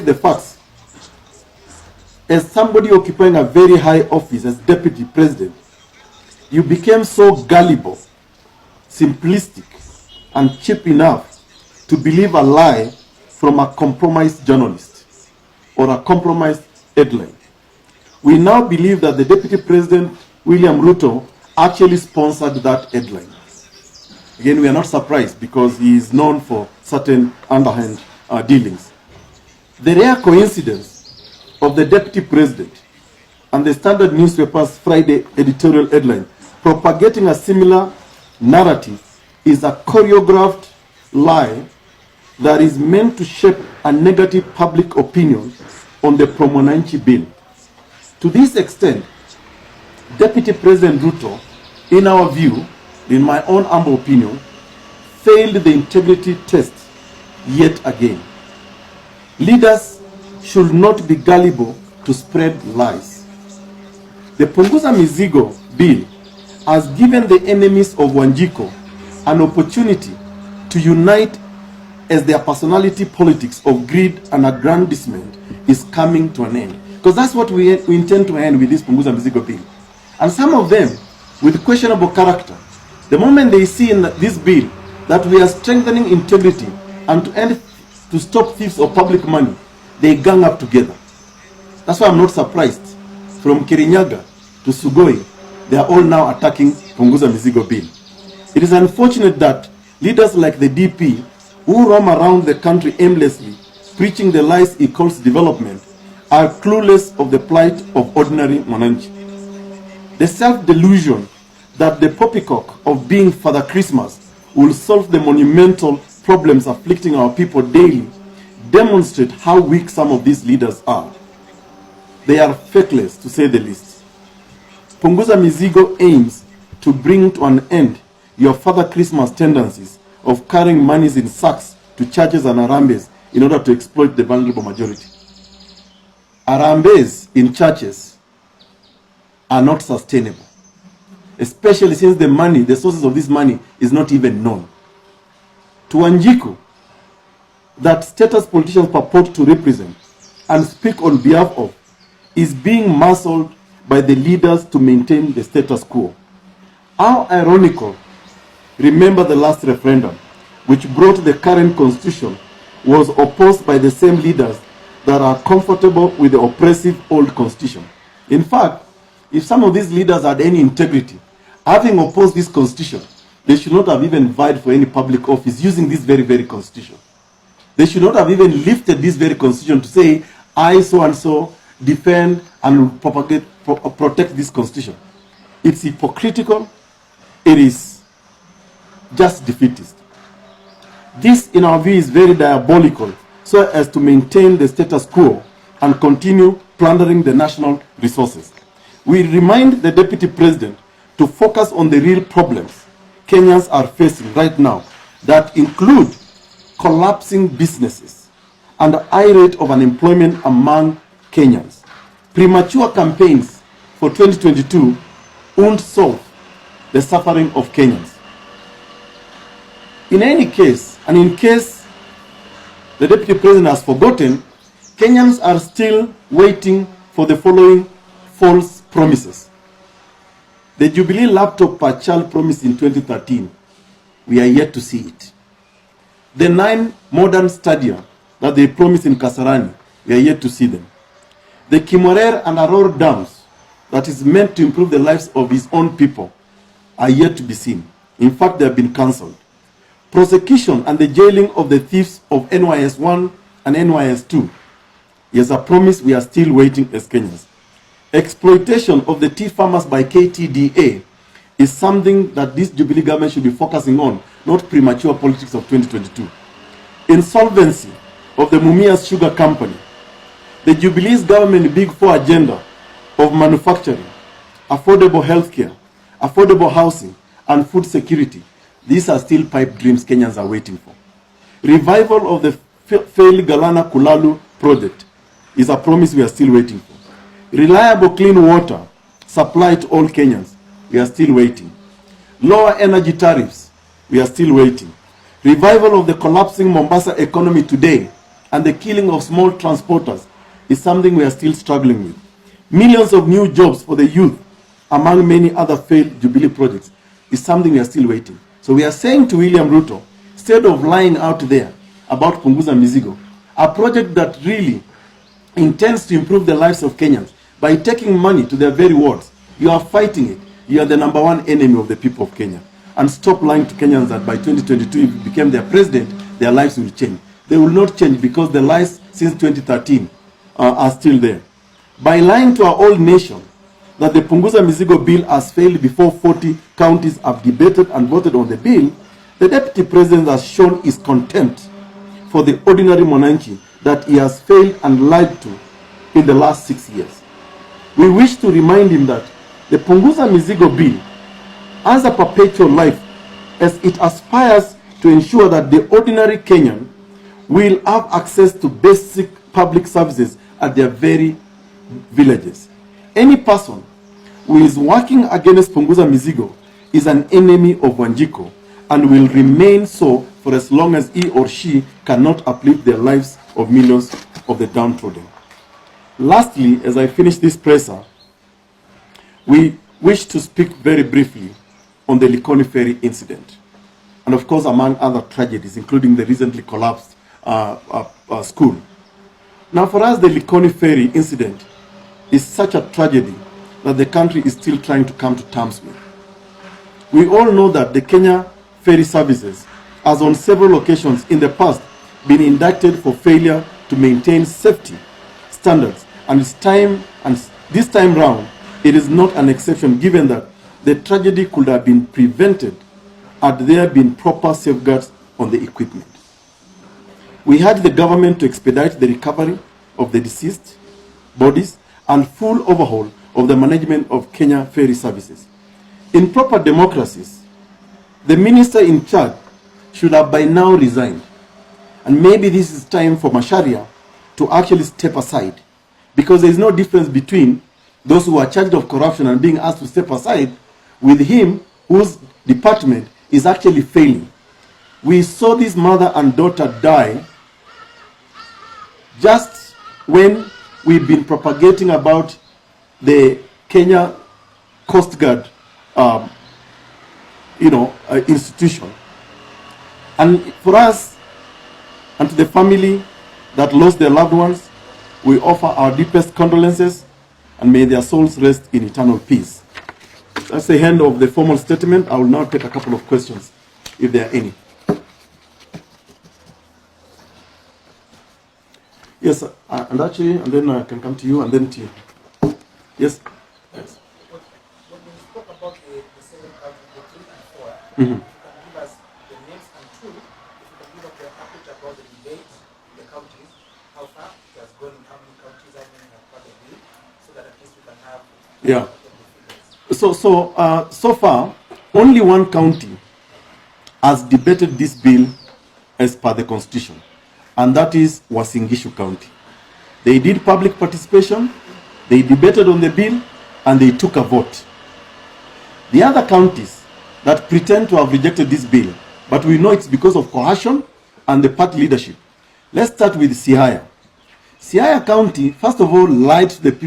the facts. As somebody occupying a very high office as deputy president, you became so gullible, simplistic, and cheap enough to believe a lie from a compromised journalist or a compromised headline. We now believe that the Deputy President, William Ruto, actually sponsored that headline. Again, we are not surprised because he is known for certain underhand dealings. The rare coincidence of the Deputy President and the Standard newspaper's Friday editorial headline propagating a similar narrative is a choreographed lie that is meant to shape a negative public opinion on the Pro-Mwananchi bill. To this extent, Deputy President Ruto, in our view, in my own humble opinion, failed the integrity test yet again. Leaders should not be gullible to spread lies. The Punguza Mizigo bill has given the enemies of Wanjiku an opportunity to unite as their personality politics of greed and aggrandizement is coming to an end. Because that's what we intend to end with this Punguza Mizigo bill. And some of them, with questionable character, the moment they see in this bill that we are strengthening integrity and to stop thieves of public money, they gang up together. That's why I'm not surprised. From Kirinyaga to Sugoi, they are all now attacking Punguza Mizigo bill. It is unfortunate that leaders like the DP, who roam around the country aimlessly, preaching the lies he calls development, are clueless of the plight of ordinary Mwananchi. The self-delusion that the poppycock of being Father Christmas will solve the monumental problems afflicting our people daily demonstrate how weak some of these leaders are. They are faithless, to say the least. Punguza Mizigo aims to bring to an end your Father Christmas tendencies of carrying monies in sacks to churches and Harambes in order to exploit the vulnerable majority. Harambes in churches are not sustainable, especially since the money, the sources of this money is not even known. To Wanjiku, that status politicians purport to represent and speak on behalf of, is being muscled by the leaders to maintain the status quo. How ironical, remember the last referendum, which brought the current constitution, was opposed by the same leaders that are comfortable with the oppressive old constitution. In fact, if some of these leaders had any integrity, having opposed this constitution, they should not have even vied for any public office using this very, very constitution. They should not have even lifted this very constitution to say, I so-and-so defend and propagate, protect this constitution. It's hypocritical. It is just defeatist. This, in our view, is very diabolical, so as to maintain the status quo and continue plundering the national resources. We remind the Deputy President to focus on the real problems Kenyans are facing right now that include collapsing businesses and a high rate of unemployment among Kenyans. Premature campaigns for 2022 won't solve the suffering of Kenyans. In any case, and in case the Deputy President has forgotten, Kenyans are still waiting for the following false promises. The Jubilee laptop per child promised in 2013, we are yet to see it. The 9 modern stadia that they promised in Kasarani, we are yet to see them. The Kimorer and Aror dams that is meant to improve the lives of his own people are yet to be seen. In fact, they have been cancelled. Prosecution and the jailing of the thieves of NYS1 and NYS2 is a promise we are still waiting as Kenyans. Exploitation of the tea farmers by KTDA is something that this Jubilee government should be focusing on, not premature politics of 2022. Insolvency of the Mumias Sugar Company. The Jubilee's government Big Four agenda of manufacturing, affordable healthcare, affordable housing, and food security. These are still pipe dreams Kenyans are waiting for. Revival of the failed Galana Kulalu project is a promise we are still waiting for. Reliable clean water supply to all Kenyans, we are still waiting. Lower energy tariffs, we are still waiting. Revival of the collapsing Mombasa economy today and the killing of small transporters is something we are still struggling with. Millions of new jobs for the youth, among many other failed Jubilee projects, is something we are still waiting. So we are saying to William Ruto, instead of lying out there about Punguza Mizigo, a project that really intends to improve the lives of Kenyans by taking money to their very wards, you are fighting it. You are the #1 enemy of the people of Kenya. And stop lying to Kenyans that by 2022, if you became their president, their lives will change. They will not change because the lies since 2013 are still there. By lying to our old nation that the Punguza Mizigo bill has failed before 40 counties have debated and voted on the bill, the deputy president has shown his contempt for the ordinary Mwananchi that he has failed and lied to in the last 6 years. We wish to remind him that the Punguza Mizigo bill has a perpetual life as it aspires to ensure that the ordinary Kenyan will have access to basic public services at their very villages. Any person who is working against Punguza Mizigo is an enemy of Wanjiko and will remain so for as long as he or she cannot uplift the lives of millions of the downtrodden. Lastly, as I finish this presser, we wish to speak very briefly on the Likoni Ferry incident, and of course among other tragedies, including the recently collapsed school. Now for us, the Likoni Ferry incident is such a tragedy that the country is still trying to come to terms with. We all know that the Kenya Ferry Services has on several occasions in the past been indicted for failure to maintain safety standards, and this time round it is not an exception, given that the tragedy could have been prevented had there been proper safeguards on the equipment. We urge the government to expedite the recovery of the deceased bodies and full overhaul of the management of Kenya Ferry Services. In proper democracies, the minister in charge should have by now resigned. And maybe this is time for Macharia to actually step aside, because there is no difference between those who are charged of corruption and being asked to step aside with him whose department is actually failing. We saw this mother and daughter die just when we've been propagating about the Kenya Coast Guard institution. And for us and to the family that lost their loved ones, we offer our deepest condolences and may their souls rest in eternal peace. That's the end of the formal statement. I will now take a couple of questions, if there are any. Yes, and actually, and then I can come to you, and then to you. Yes? Yes. When we spoke about the 7 counties, the 3 and 4, Mm-hmm. if you can give us the names, and 2, if you can give us the update about the debate in the counties, how far it has gone, how many counties have been part of the bill, so that at least we can have yeah. So far, only one county has debated this bill as per the constitution, and that is Uasin Gishu County. They did public participation, they debated on the bill, and they took a vote. The other counties that pretend to have rejected this bill, but we know it's because of coercion and the party leadership. Let's start with Siaya. Siaya County, first of all, lied to the people